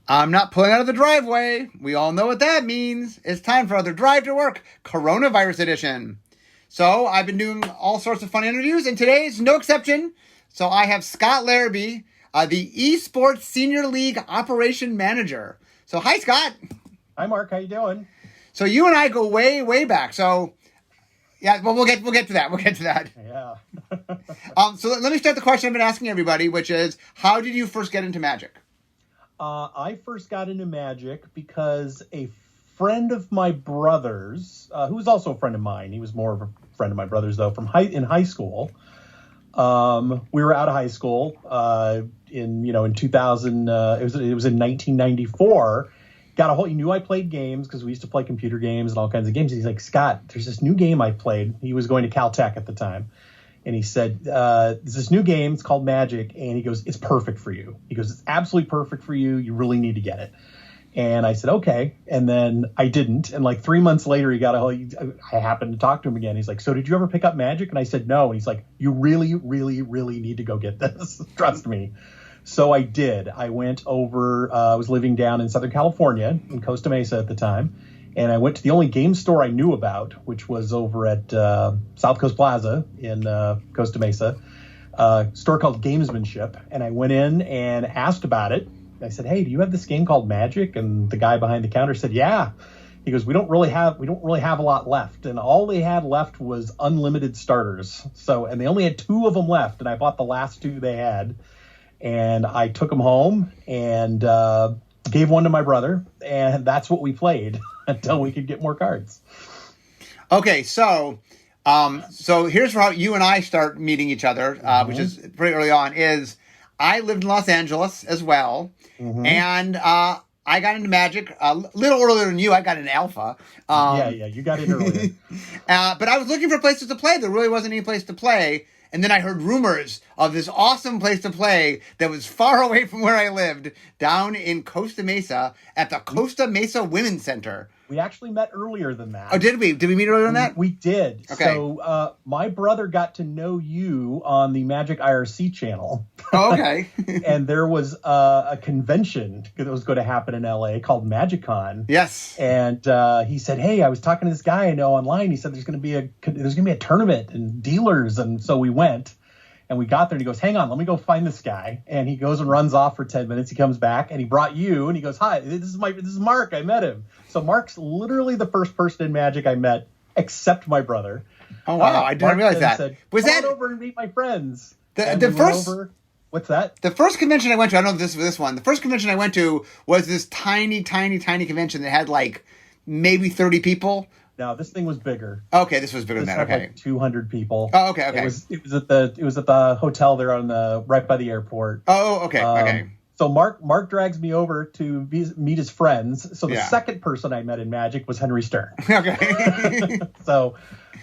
I'm not pulling out of the driveway. We all know what that means. It's time for another Drive to Work, Coronavirus Edition. So I've been doing all sorts of fun interviews, and today's no exception. So I have Scott Larabee, the esports Senior League Operation Manager. So hi, Scott. Hi, Mark. How you doing? So you and I go way, way back. So yeah, well, we'll get to that. We'll get to that. Yeah. So let me start the question I've been asking everybody, which is, how did you first get into Magic? I first got into Magic because a friend of my brother's, who was also a friend of mine, he was more of a friend of my brother's though, in high school. We were out of high school in 2000. It was in 1994. He knew I played games because we used to play computer games and all kinds of games. He's like, Scott, there's this new game I played. He was going to Caltech at the time. And he said, there's this new game. It's called Magic. And he goes, it's perfect for you. He goes, it's absolutely perfect for you. You really need to get it. And I said, okay. And then I didn't. And like 3 months later, I happened to talk to him again. He's like, so did you ever pick up Magic? And I said, no. And he's like, you really, really, really need to go get this. Trust me. So I did. I went over, I was living down in Southern California in Costa Mesa at the time. And I went to the only game store I knew about, which was over at South Coast Plaza in Costa Mesa, a store called Gamesmanship. And I went in and asked about it. I said, hey, do you have this game called Magic? And the guy behind the counter said, yeah. He goes, we don't really have a lot left. And all they had left was unlimited starters. And they only had 2 of them left. And I bought the last 2 they had. And I took them home and gave one to my brother. And that's what we played until we could get more cards. Okay, so here's how you and I start meeting each other, which is pretty early on, is I lived in Los Angeles as well. Mm-hmm. And I got into Magic a little earlier than you. I got into Alpha. You got in earlier. But I was looking for places to play. There really wasn't any place to play. And then I heard rumors of this awesome place to play that was far away from where I lived, down in Costa Mesa at the Costa Mesa Women's Center. We actually met earlier than that. Oh, did we? Did we meet earlier than that? We did. Okay. So my brother got to know you on the Magic IRC channel. Oh, okay. And there was a convention that was going to happen in LA called MagicCon. Yes. And he said, hey, I was talking to this guy I know online. He said there's going to be a tournament and dealers. And so we went. And we got there and he goes, hang on, let me go find this guy. And he goes and runs off for 10 minutes. He comes back and he brought you and he goes, hi, this is Mark. I met him. So Mark's literally the first person in Magic I met except my brother. Oh, wow. I didn't realize that. Said, was that over and meet my friends? The first what's that? The first convention I went to, I don't know if this was this one. The first convention I went to was this tiny, tiny, tiny convention that had like maybe 30 people. No, this thing was bigger. Okay, this was bigger than that. Okay, like 200 people. Oh, okay. It was at the hotel there right by the airport. Oh, okay, okay. So Mark drags me over to meet his friends. So the second person I met in Magic was Henry Stern. Okay. So,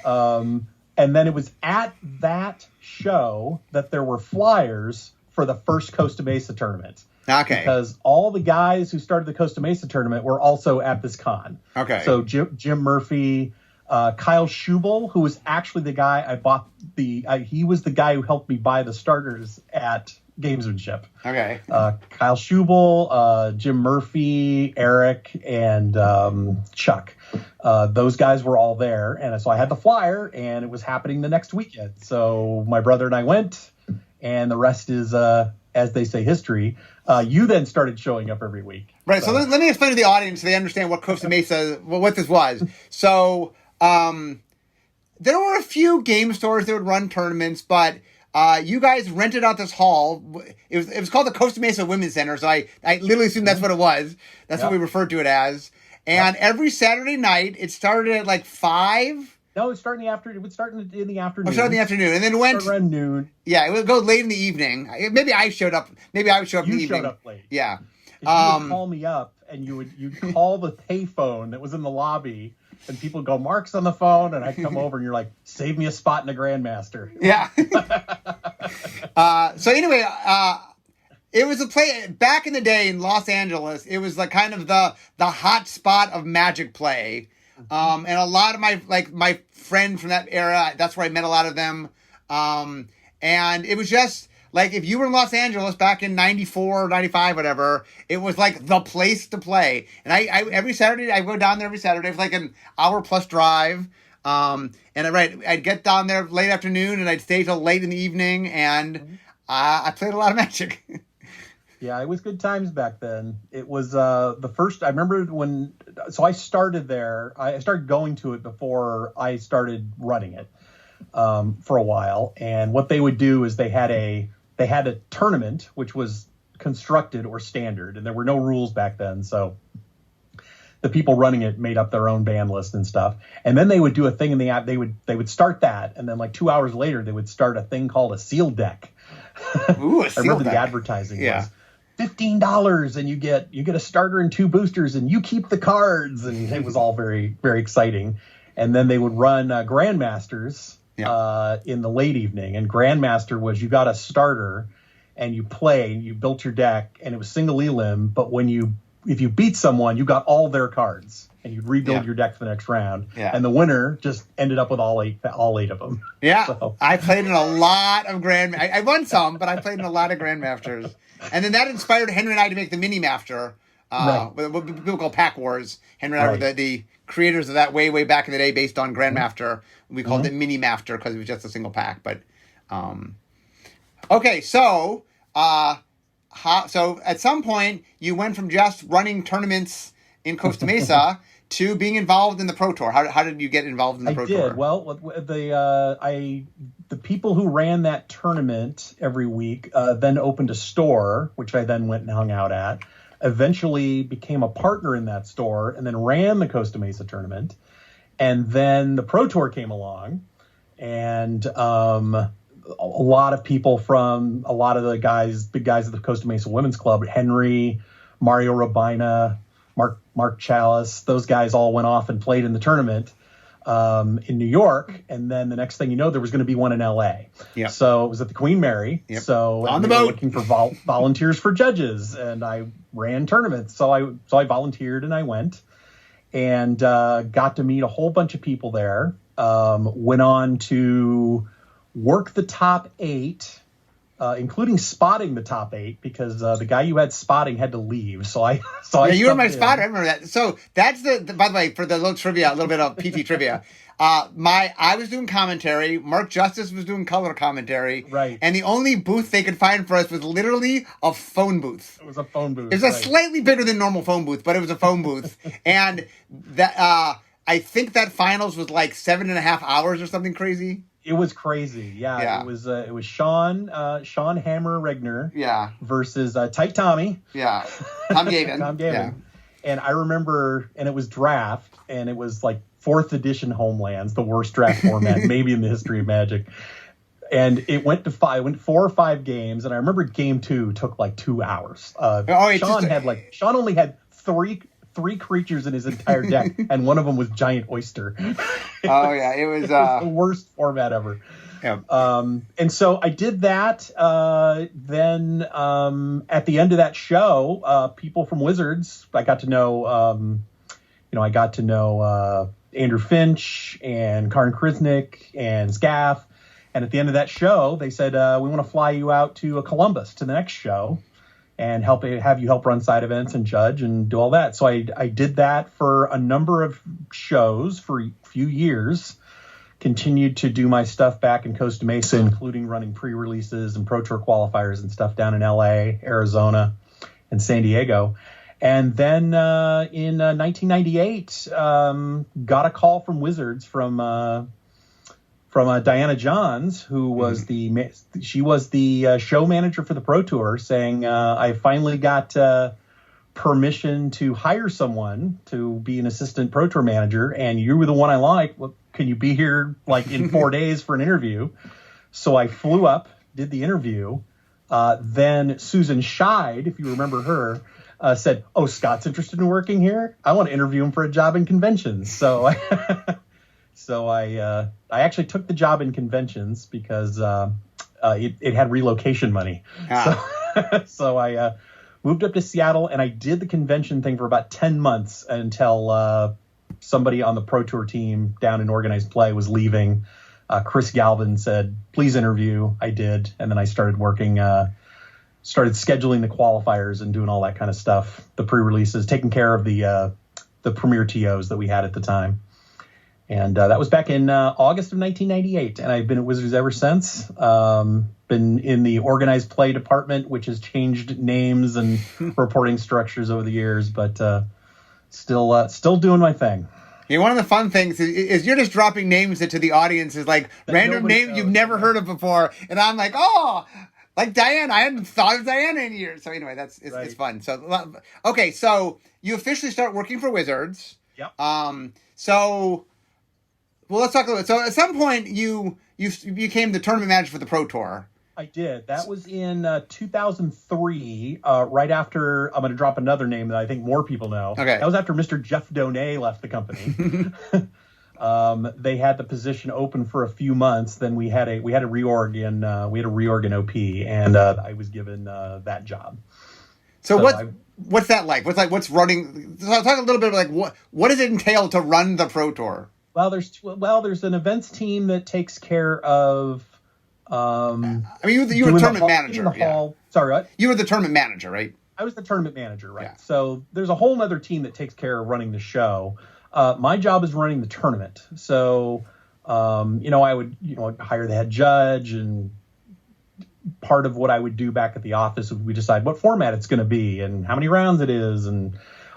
and then it was at that show that there were flyers for the first Costa Mesa tournament. Okay. Because all the guys who started the Costa Mesa tournament were also at this con. Okay. So Jim Murphy, Kyle Schubel, who was actually the guy I bought he was the guy who helped me buy the starters at Gamesmanship. Okay. Kyle Schubel, Jim Murphy, Eric, and Chuck. Those guys were all there. And so I had the flyer, and it was happening the next weekend. So my brother and I went, and the rest is, as they say, history. You then started showing up every week. Right. So let me explain to the audience so they understand what Costa Mesa, what this was. So there were a few game stores that would run tournaments, but you guys rented out this hall. It was called the Costa Mesa Women's Center. So I literally assume that's what it was. That's what we referred to it as. And every Saturday night, it started at like 5. No, it would start in the afternoon. It would start in the afternoon. Oh, start in the afternoon, and then it went around noon. Yeah, it would go late in the evening. Maybe I showed up. Maybe I would show up in the evening. You showed up late. Yeah. You would call me up, and you'd call the payphone that was in the lobby, and people would go, Mark's on the phone, and I'd come over, and you're like, save me a spot in the Grandmaster. Yeah. So anyway, it was a play back in the day in Los Angeles. It was like kind of the hot spot of Magic play. And a lot of my friends from that era, that's where I met a lot of them. And it was just Like, if you were in Los Angeles back in 94, 95, whatever, it was like the place to play. And I every Saturday, I go down there every Saturday. It's like an hour plus drive. I'd get down there late afternoon and I'd stay till late in the evening. And I played a lot of Magic. Yeah, it was good times back then. It was the first, I remember so I started there. I started going to it before I started running it for a while. And what they would do is they had a tournament, which was constructed or standard, and there were no rules back then. So the people running it made up their own band list and stuff. And then they would do a thing in the app. They would start that. And then like 2 hours later, they would start a thing called a sealed deck. Ooh, I remember the advertising was $15 and you get a starter and 2 boosters and you keep the cards, and it was all very, very exciting. And then they would run Grandmasters in the late evening, and Grandmaster was you got a starter and you built your deck, and it was single elim, but if you beat someone, you got all their cards and you'd rebuild your deck for the next round. And the winner just ended up with all eight of them. Yeah. So. I played in a lot of I won some, but I played in a lot of Grandmasters. And then that inspired Henry and I to make the Mini Master, what people call Pack Wars. Henry and I were the creators of that way back in the day, based on Grandmaster. We called it Mini Master because it was just a single pack. But okay, so so at some point you went from just running tournaments in Costa Mesa to being involved in the Pro Tour. How did you get involved in the Pro Tour? I did. Well, the people who ran that tournament every week then opened a store, which I then went and hung out at. Eventually became a partner in that store, and then ran the Costa Mesa tournament. And then the Pro Tour came along, and a lot of people from a lot of the big guys at the Costa Mesa Women's Club, Henry, Mario Robina, Mark Chalice, those guys all went off and played in the tournament in New York. And then the next thing you know, there was going to be one in LA. Yep. So it was at the Queen Mary. Yep. So on the boat, looking for volunteers for judges, and I ran tournaments. So I volunteered and I went and got to meet a whole bunch of people there. Went on to work the top 8. Including spotting the top 8, because the guy you had spotting had to leave. You were my spotter. I remember that. So that's by the way, for the little trivia, a little bit of PT trivia. I was doing commentary. Mark Justice was doing color commentary. Right. And the only booth they could find for us was literally a phone booth. It was a phone booth. It was a slightly bigger than normal phone booth, but it was a phone booth. And that I think that finals was like 7.5 hours or something crazy. It was crazy. Yeah. It was Sean Hammer Regner versus Tight Tommy. Yeah. Tom Gavin. Tom Gavin. Yeah. And I remember, and it was draft, and it was like 4th edition Homelands, the worst draft format maybe in the history of Magic. And it went 4 or 5 games, and I remember game 2 took like 2 hours. Sean only had three creatures in his entire deck, and one of them was Giant Oyster. Oh yeah, it was the worst format ever. Yeah. And so I did that. Then at the end of that show, people from Wizards, I got to know. I got to know Andrew Finch and Karin Krisnick and Scaff. And at the end of that show, they said, we want to fly you out to Columbus to the next show and have you help run side events and judge and do all that. So I did that for a number of shows for a few years, continued to do my stuff back in Costa Mesa, including running pre-releases and Pro Tour qualifiers and stuff down in LA, Arizona, and San Diego. And then in 1998, got a call from Wizards from Diana Johns, who was she was the show manager for the Pro Tour, saying, I finally got permission to hire someone to be an assistant Pro Tour manager, and you were the one I like. Well, can you be here like in 4 days for an interview? So I flew up, did the interview. Then Susan Scheid, if you remember her, said, "Oh, Scott's interested in working here. I want to interview him for a job in conventions." So I actually took the job in conventions because it had relocation money. So I moved up to Seattle, and I did the convention thing for about 10 months until somebody on the Pro Tour team down in organized play was leaving. Chris Galvin said, please interview. I did. And then I started working, started scheduling the qualifiers and doing all that kind of stuff, the pre-releases, taking care of the premier TOs that we had at the time. And that was back in August of 1998. And I've been at Wizards ever since. Been in the organized play department, which has changed names and reporting structures over the years, but still doing my thing. Yeah, one of the fun things is you're just dropping names into the audience, is like that random names you've never heard of before. And I'm like, oh, like Diane. I hadn't thought of Diana in years. So anyway, it's fun. So, okay. So you officially start working for Wizards. Yep. Well, let's talk a little bit. So at some point, you became the tournament manager for the Pro Tour. I did. That was in 2003, right after, I'm going to drop another name that I think more people know. Okay. That was after Mr. Jeff Donay left the company. They had the position open for a few months. Then we had a reorg in OP, and I was given that job. So what's that like? What's running? So talk a little bit about what does it entail to run the Pro Tour? Well, there's an events team that takes care of. I mean, you were the tournament manager. Yeah. Sorry, what? You were the tournament manager, right? I was the tournament manager, right? Yeah. So there's a whole other team that takes care of running the show. My job is running the tournament. So, I would, hire the head judge, and part of what I would do back at the office would we decide what format it's going to be and how many rounds it is and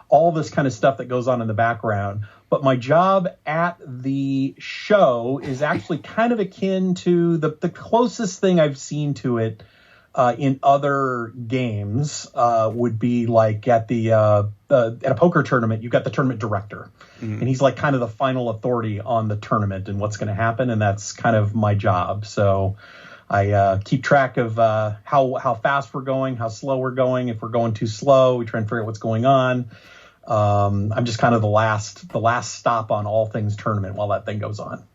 all this kind of stuff that goes on in the background. But my job at the show is actually kind of akin to the closest thing I've seen to it in other games would be like at a poker tournament, you've got the tournament director. Mm-hmm. And he's like kind of the final authority on the tournament and what's going to happen. And that's kind of my job. So I keep track of how fast we're going, how slow we're going. If we're going too slow, we try and figure out what's going on. I'm just kind of the last stop on all things tournament while that thing goes on.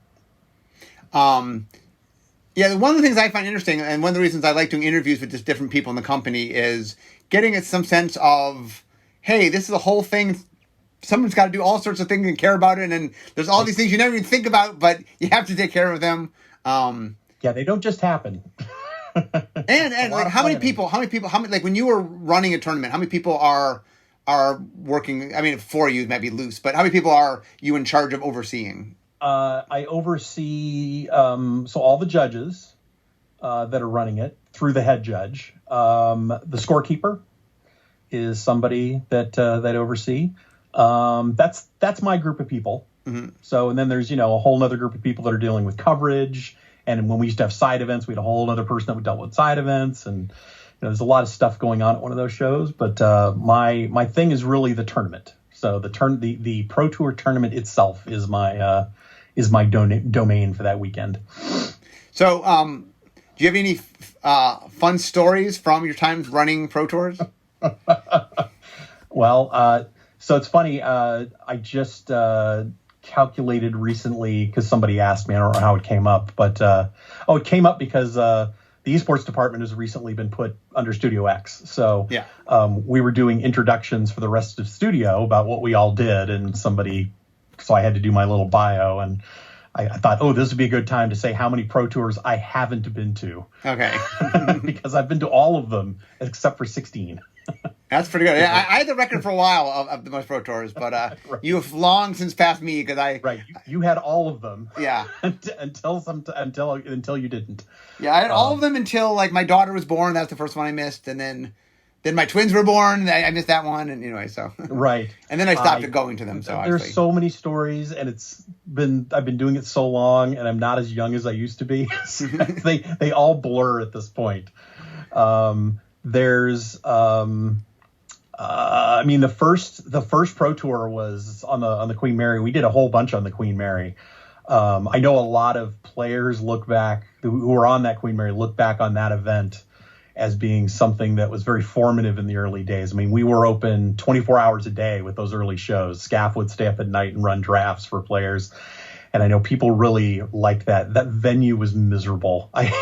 Yeah, one of the things I find interesting, and one of the reasons I like doing interviews with just different people in the company, is getting at some sense of, hey, this is a whole thing. Someone's got to do all sorts of things and care about it, and there's all these things you never even think about, but you have to take care of them. Yeah, they don't just happen. and like how many people, like when you were running a tournament, how many people are working? I mean, for you, it might be loose, but how many people are you in charge of overseeing? I oversee so all the judges that are running it through the head judge. The scorekeeper is somebody that oversee. That's my group of people. Mm-hmm. So, and then there's, a whole other group of people that are dealing with coverage. And when we used to have side events, we had a whole other person that dealt with side events. And, there's a lot of stuff going on at one of those shows. But my thing is really the tournament. So the Pro Tour tournament itself is my domain for that weekend. So, do you have any fun stories from your times running Pro Tours? Well, so it's funny. I just calculated recently because somebody asked me. I don't know how it came up, but it came up because the esports department has recently been put under Studio X. So yeah. We were doing introductions for the rest of Studio about what we all did, and so I had to do my little bio, and I thought, this would be a good time to say how many Pro Tours I haven't been to. Okay. Because I've been to all of them except for 16. That's pretty good. Yeah, I had the record for a while of the most Pro Tours, but right. You have long since passed me because Right, you had all of them. Yeah. until you didn't. Yeah, I had all of them until like my daughter was born. That was the first one I missed, and then my twins were born. I missed that one, and anyway, so right. And then I stopped going to them. So there's so many stories, and I've been doing it so long, and I'm not as young as I used to be. they all blur at this point. There's the first Pro Tour was on the Queen Mary. We did a whole bunch on the Queen Mary. I know a lot of players look back who were on that Queen Mary look back on that event as being something that was very formative in the early days. I mean, we were open 24 hours a day with those early shows. Scaff would stay up at night and run drafts for players. And I know people really liked that. That venue was miserable. I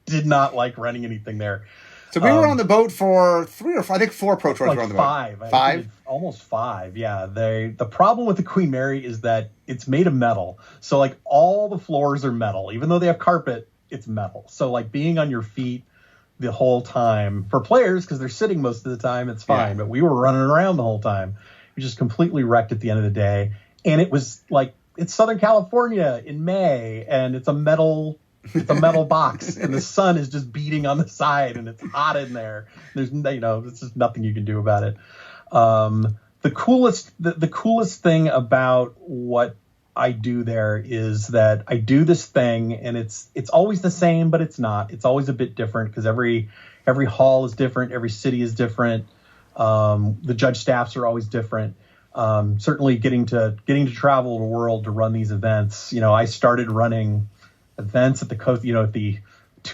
did not like running anything there. So we were on the boat for 3 or 4, I think 4 Pro Tours like were on the five. boat. 5? Almost 5. Yeah. The problem with the Queen Mary is that it's made of metal. So like all the floors are metal. Even though they have carpet, it's metal. So like being on your feet the whole time for players, because they're sitting most of the time, it's fine. Yeah. But we were running around the whole time. We just completely wrecked at the end of the day. And it was like, it's Southern California in May, and it's a metal box, and the sun is just beating on the side, and it's hot in there. There's there's just nothing you can do about it. The coolest thing about what I do there is that I do this thing, and it's always the same, but it's not. It's always a bit different because every hall is different, every city is different. The judge staffs are always different. Certainly getting to travel the world to run these events. I started running events at the coast, at the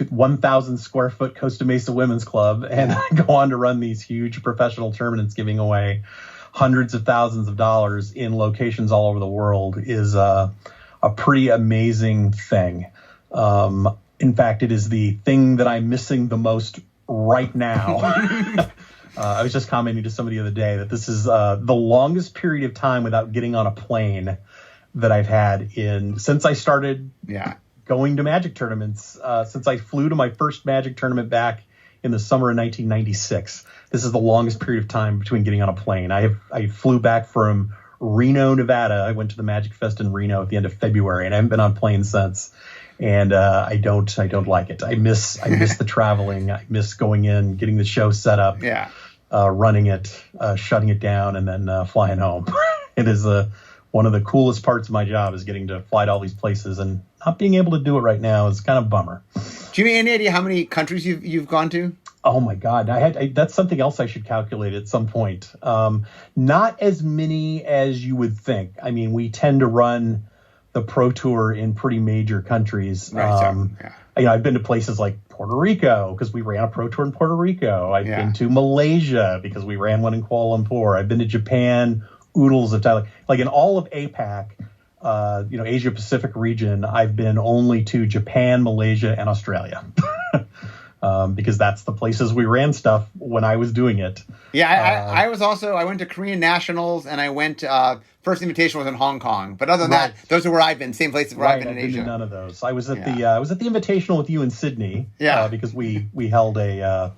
1,000 square foot Costa Mesa Women's Club, and I go on to run these huge professional tournaments, giving away hundreds of thousands of dollars in locations all over the world is a pretty amazing thing. In fact, it is the thing that I'm missing the most right now. I was just commenting to somebody the other day that this is the longest period of time without getting on a plane that I've had since I started going to Magic tournaments, since I flew to my first Magic tournament back in the summer of 1996. This is the longest period of time between getting on a plane. I flew back from Reno, Nevada. I went to the Magic Fest in Reno at the end of February, and I haven't been on planes since. And I don't like it. I miss the traveling. I miss going in, getting the show set up, running it, shutting it down, and then flying home. It is one of the coolest parts of my job is getting to fly to all these places, and not being able to do it right now is kind of a bummer. Do you have any idea how many countries you've gone to? Oh my God, that's something else I should calculate at some point. Not as many as you would think. I mean, we tend to run the Pro Tour in pretty major countries. Right, I've been to places like Puerto Rico because we ran a Pro Tour in Puerto Rico. I've been to Malaysia because we ran one in Kuala Lumpur. I've been to Japan, oodles of time. Like in all of APAC, Asia Pacific region, I've been only to Japan, Malaysia, and Australia. Because that's the places we ran stuff when I was doing it. Yeah, I went to Korean Nationals, and I went, first invitation was in Hong Kong. But other than that, those are where I've been, same places where I've been in Asia. Been to none of those. I was at the Invitational with you in Sydney. Because we held it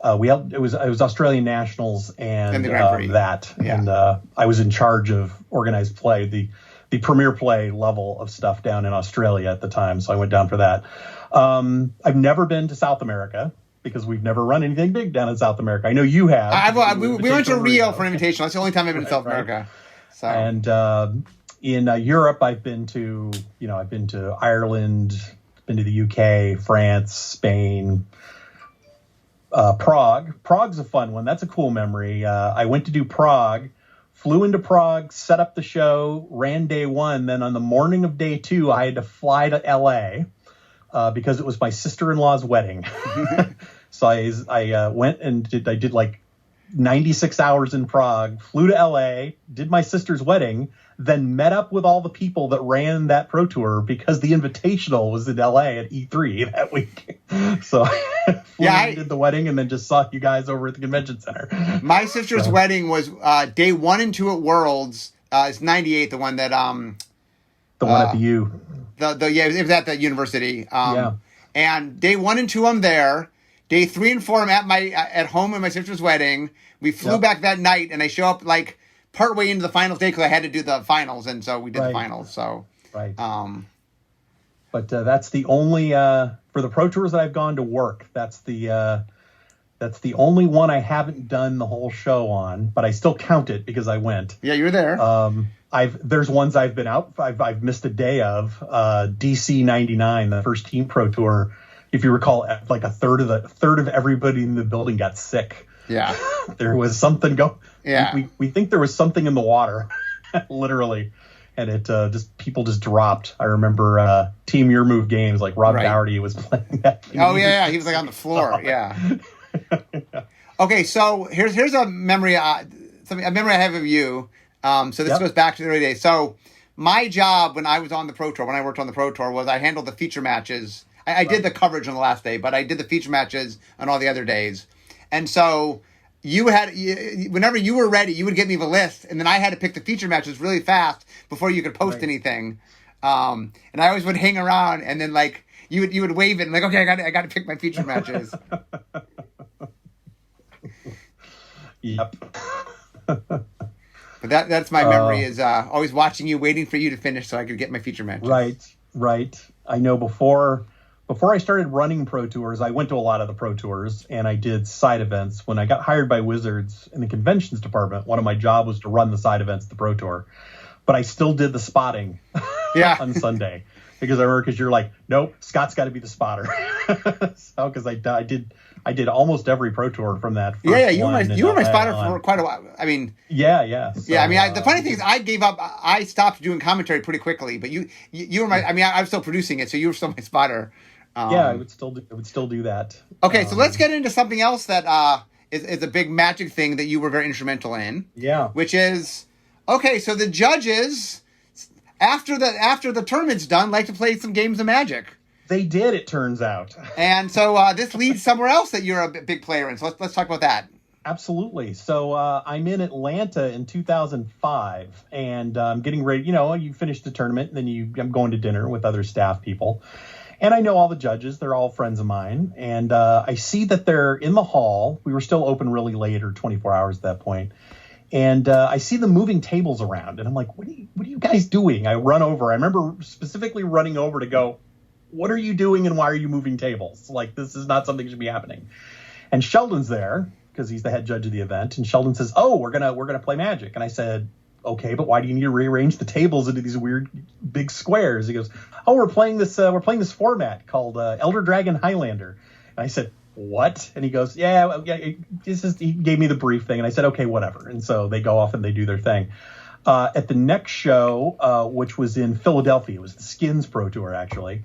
was Australian Nationals and the Grand Prix. that. Yeah. And I was in charge of organized play, the Premier Play level of stuff down in Australia at the time. So I went down for that. I've never been to South America because we've never run anything big down in South America. I know you have. We went to Rio for an invitation. That's the only time I've been to South America. So. And in Europe, I've been to Ireland, been to the UK, France, Spain, Prague. Prague's a fun one. That's a cool memory. I went to do Prague. Flew into Prague, set up the show, ran day 1. Then on the morning of day 2, I had to fly to L.A. Because it was my sister-in-law's wedding. So I went and did like 96 hours in Prague, flew to L.A., did my sister's wedding, then met up with all the people that ran that Pro Tour because the Invitational was in L.A. at E3 that week. So I did the wedding and then just saw you guys over at the convention center. My sister's wedding was day 1 and 2 at Worlds. It's 98, the one that the one at the U. It was at the university. And day 1 and 2 I'm there. Day 3 and 4 I'm at home at my sister's wedding. We flew back that night, and I show up like partway into the finals day because I had to do the finals, and so we did the finals. So but that's the only for the Pro Tours that I've gone to work. That's the only one I haven't done the whole show on, but I still count it because I went. Yeah, you were there. There's ones I've been out. I've missed a day of. DC 99, the first Team Pro Tour. If you recall, like a third of everybody in the building got sick. Yeah, there was something Yeah, we think there was something in the water, literally, and it people just dropped. I remember Team Your Move games, like Rob Dougherty was playing that. Oh yeah, he was like on the floor. Yeah. Okay, so here's a memory. A memory I have of you. So this goes back to the early days. So my job when I was on the Pro Tour, when I worked on the Pro Tour, was I handled the feature matches. I did the coverage on the last day, but I did the feature matches on all the other days. And so whenever you were ready, you would give me the list, and then I had to pick the feature matches really fast before you could post anything. And I always would hang around, and then like you would wave it, and like, okay, I got to pick my feature matches. Yep. But that's my memory is always watching you, waiting for you to finish so I could get my feature matches. Right. I know before I started running Pro Tours, I went to a lot of the Pro Tours, and I did side events. When I got hired by Wizards in the conventions department, one of my jobs was to run the side events at the Pro Tour. But I still did the spotting on Sunday because you're like, nope, Scott's got to be the spotter. So because I did almost every Pro Tour from that. You were my spotter for quite a while. I mean, yeah. So, I mean, the funny thing is, I gave up. I stopped doing commentary pretty quickly. But you were my. I mean, I was still producing it, so you were still my spotter. I would still do that. Okay, so let's get into something else that is a big Magic thing that you were very instrumental in. Yeah, which is okay. So the judges, after the tournament's done, like to play some games of Magic. They did, it turns out. And so this leads somewhere else that you're a big player in. So let's talk about that. Absolutely. So I'm in Atlanta in 2005, and I'm getting ready. You finish the tournament, and then I'm going to dinner with other staff people. And I know all the judges. They're all friends of mine. And I see that they're in the hall. We were still open really late, or 24 hours at that point. And I see them moving tables around. And I'm like, what are you guys doing? I run over. I remember specifically running over to go, what are you doing and why are you moving tables? Like, this is not something that should be happening. And Sheldon's there because he's the head judge of the event. And Sheldon says, oh, we're gonna play Magic. And I said, okay, but why do you need to rearrange the tables into these weird big squares? He goes, oh, we're playing this format called Elder Dragon Highlander. And I said, what? And he goes, yeah. He gave me the brief thing. And I said, okay, whatever. And so they go off and they do their thing. At the next show, which was in Philadelphia, it was the Skins Pro Tour, actually.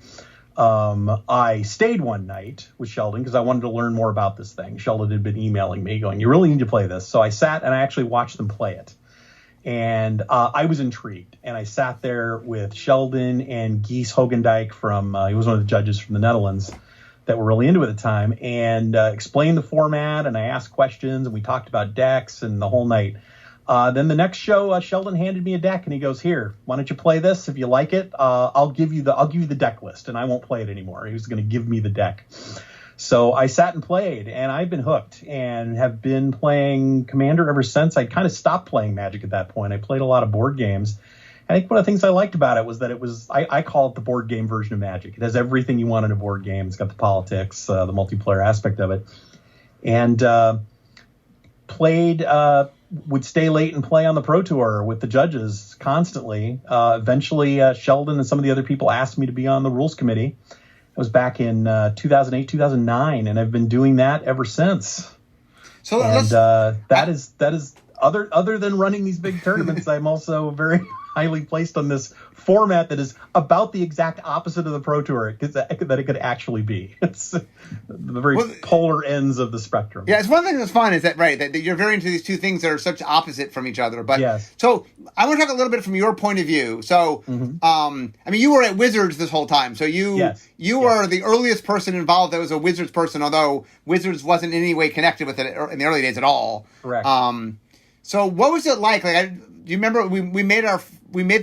I stayed one night with Sheldon because I wanted to learn more about this thing. Sheldon had been emailing me going, you really need to play this. So I sat and I actually watched them play it. And I was intrigued. And I sat there with Sheldon and Gies Hogendijk he was one of the judges from the Netherlands that were really into it at the time, and explained the format. And I asked questions and we talked about decks and the whole night. Then the next show, Sheldon handed me a deck and he goes, here, why don't you play this? If you like it, I'll give you the deck list and I won't play it anymore. He was going to give me the deck. So I sat and played, and I've been hooked and have been playing Commander ever since. I kind of stopped playing Magic at that point. I played a lot of board games. I think one of the things I liked about it was that I call it the board game version of Magic. It has everything you want in a board game. It's got the politics, the multiplayer aspect of it. And would stay late and play on the Pro Tour with the judges constantly. Eventually, Sheldon and some of the other people asked me to be on the rules committee. It was back in 2008, 2009, and I've been doing that ever since. So that is other than running these big tournaments, I'm also very highly placed on this format that is about the exact opposite of the Pro Tour that it could actually be. It's the very polar ends of the spectrum. Yeah, it's one thing that's fun is that you're very into these two things that are such opposite from each other. But yes. So I want to talk a little bit from your point of view. So, I mean, you were at Wizards this whole time. So you were the earliest person involved that was a Wizards person, although Wizards wasn't in any way connected with it in the early days at all. Correct. So what was it like? Do you remember we made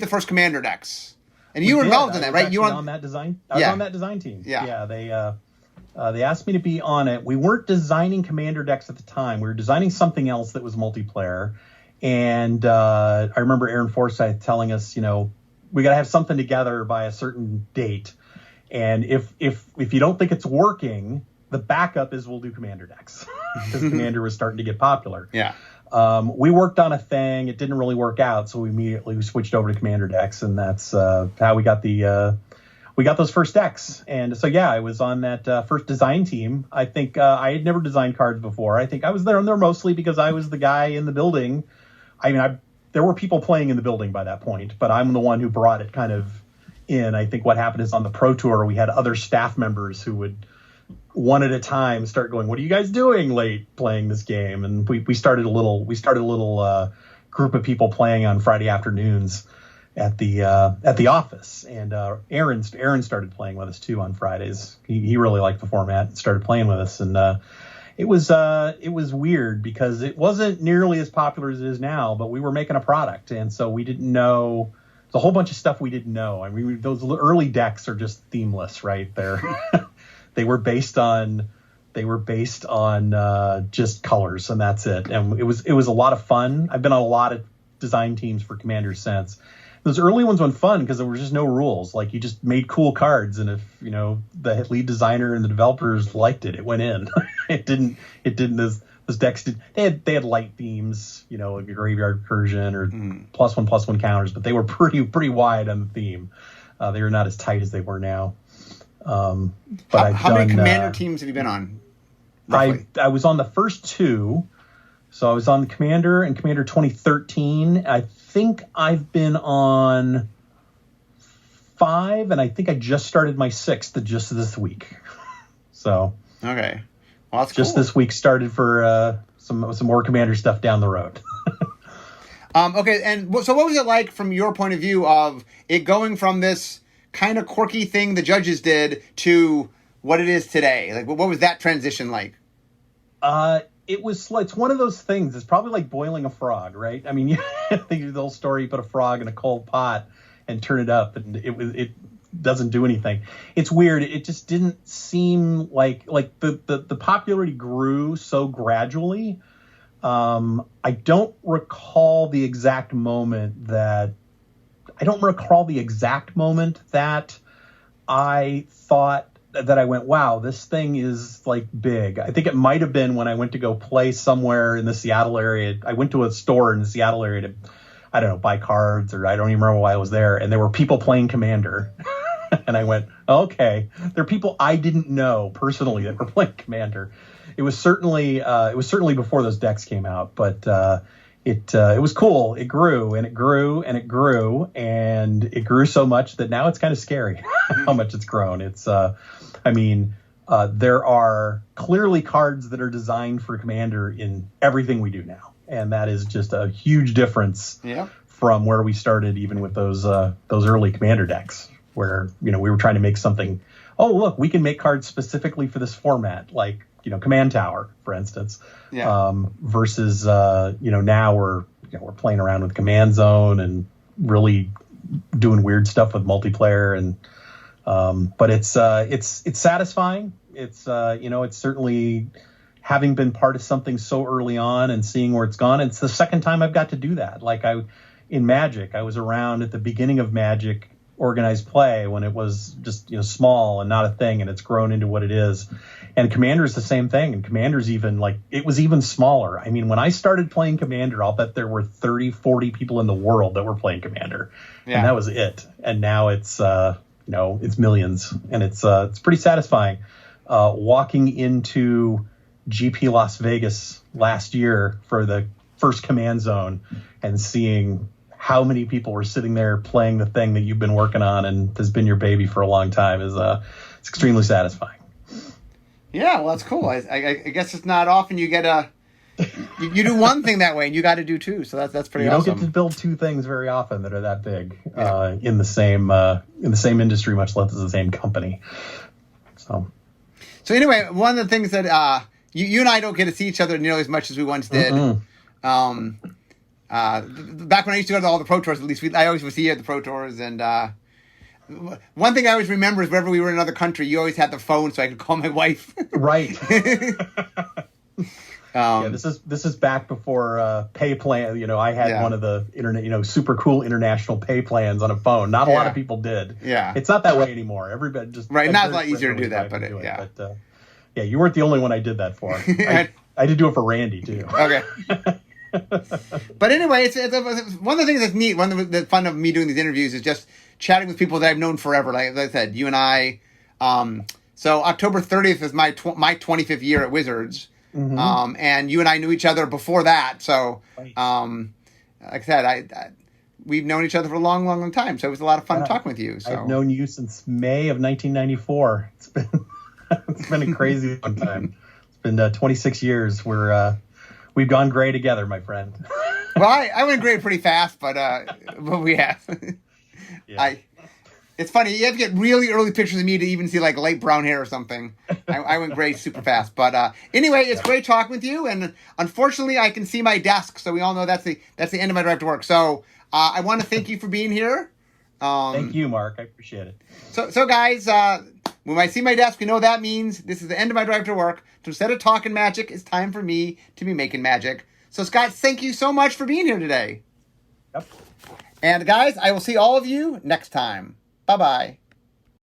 the first Commander decks, and you were involved in that, right? You were on that design. I was on that design team. Yeah. They asked me to be on it. We weren't designing Commander decks at the time. We were designing something else that was multiplayer. And I remember Aaron Forsythe telling us, we got to have something together by a certain date. And if you don't think it's working, the backup is we'll do Commander decks because Commander was starting to get popular. Yeah. We worked on a thing. It didn't really work out, so we switched over to Commander decks, and that's how we got those first decks. And so I was on that first design team. I think I had never designed cards before. I think I was there mostly because I was the guy in the building. I mean, there were people playing in the building by that point, but I'm the one who brought it kind of in. I think what happened is on the Pro Tour we had other staff members who would one at a time start going, what are you guys doing late playing this game? And we started a little group of people playing on Friday afternoons. at the office, and Aaron started playing with us too on Fridays. He really liked the format and started playing with us, and it was weird because it wasn't nearly as popular as it is now, but we were making a product, and so we didn't know. There's a whole bunch of stuff we didn't know. I mean, those early decks are just themeless, right? They were based on just colors, and that's it. And it was a lot of fun. I've been on a lot of design teams for Commander since. Those early ones were fun because there was just no rules. Like, you just made cool cards, and if the lead designer and the developers liked it, it went in. It didn't. Those decks did. They had light themes, like a Graveyard Recursion or +1/+1 counters, but they were pretty wide on the theme. They were not as tight as they were now. But how many Commander teams have you been on? I was on the first two. So I was on Commander and Commander 2013. I think I've been on 5, and I think I just started my 6th just this week. So okay, well, that's just cool. This week started for some more Commander stuff down the road. Okay, and so what was it like from your point of view of it going from this kind of quirky thing the judges did to what it is today? Like, what was that transition like? It's one of those things. It's probably like boiling a frog, right? I mean, you think of the old story, you put a frog in a cold pot and turn it up, and it doesn't do anything. It's weird. It just didn't seem like the popularity grew so gradually. I don't recall the exact moment that I thought that I went, wow, this thing is like big. I think it might have been when I went to go play somewhere in the Seattle area. I went to a store in the Seattle area to, I don't know, buy cards, or I don't even remember why I was there. And there were people playing Commander. And I went, okay, there are people I didn't know personally that were playing Commander. It was certainly before those decks came out, but it was cool. It grew and it grew and it grew, and it grew so much that now it's kind of scary how much it's grown. It's there are clearly cards that are designed for Commander in everything we do now, and that is just a huge difference from where we started, even with those early Commander decks, where we were trying to make something. Oh, look, we can make cards specifically for this format, like Command Tower, for instance. Versus now we're playing around with Command Zone and really doing weird stuff with multiplayer, and but it's satisfying. It's it's certainly, having been part of something so early on and seeing where it's gone. It's the second time I've got to do that. Like, in Magic, I was around at the beginning of Magic organized play when it was just small and not a thing, and it's grown into what it is. And Commander is the same thing, and Commander's it was even smaller. I mean, when I started playing Commander, I'll bet there were 30, 40 people in the world that were playing Commander, and that was it. And now it's it's millions, and it's pretty satisfying. Walking into GP Las Vegas last year for the first Command Zone and seeing how many people were sitting there playing the thing that you've been working on and has been your baby for a long time is it's extremely satisfying. Yeah, well, that's cool. I guess it's not often you get you do one thing that way, and you got to do two. So that's pretty awesome. You don't get to build two things very often that are that big in the same industry, much less the same company. So anyway, one of the things that you and I don't get to see each other nearly as much as we once did. Back when I used to go to all the Pro Tours, at least I always would see you at the Pro Tours, and one thing I always remember is whenever we were in another country, you always had the phone so I could call my wife. Right. This is back before pay plan. I had one of the internet, super cool international pay plans on a phone. Not a lot of people did. Yeah, it's not that way anymore. Everybody just right. Now it's a lot easier to do that, but you weren't the only one I did that for. I did do it for Randy too. Okay. But anyway, it's one of the things that's neat. One of the fun of me doing these interviews is just chatting with people that I've known forever. Like I said, you and I. So October 30th is my 25th year at Wizards, and you and I knew each other before that. So, like I said, we've known each other for a long, long, long time. So it was a lot of fun talking with you. So I've known you since May of 1994. It's been a crazy long time. It's been 26 years. We've gone gray together, my friend. Well, I went gray pretty fast, but we have. Yeah. It's funny. You have to get really early pictures of me to even see like light brown hair or something. I went gray super fast. But anyway, it's great talking with you. And unfortunately, I can see my desk, so we all know that's the end of my drive to work. So I want to thank you for being here. Thank you, Mark. I appreciate it. So guys, when I see my desk, you know what that means. This is the end of my drive to work. So instead of talking magic, it's time for me to be making magic. So Scott, thank you so much for being here today. Yep. And guys, I will see all of you next time. Bye-bye.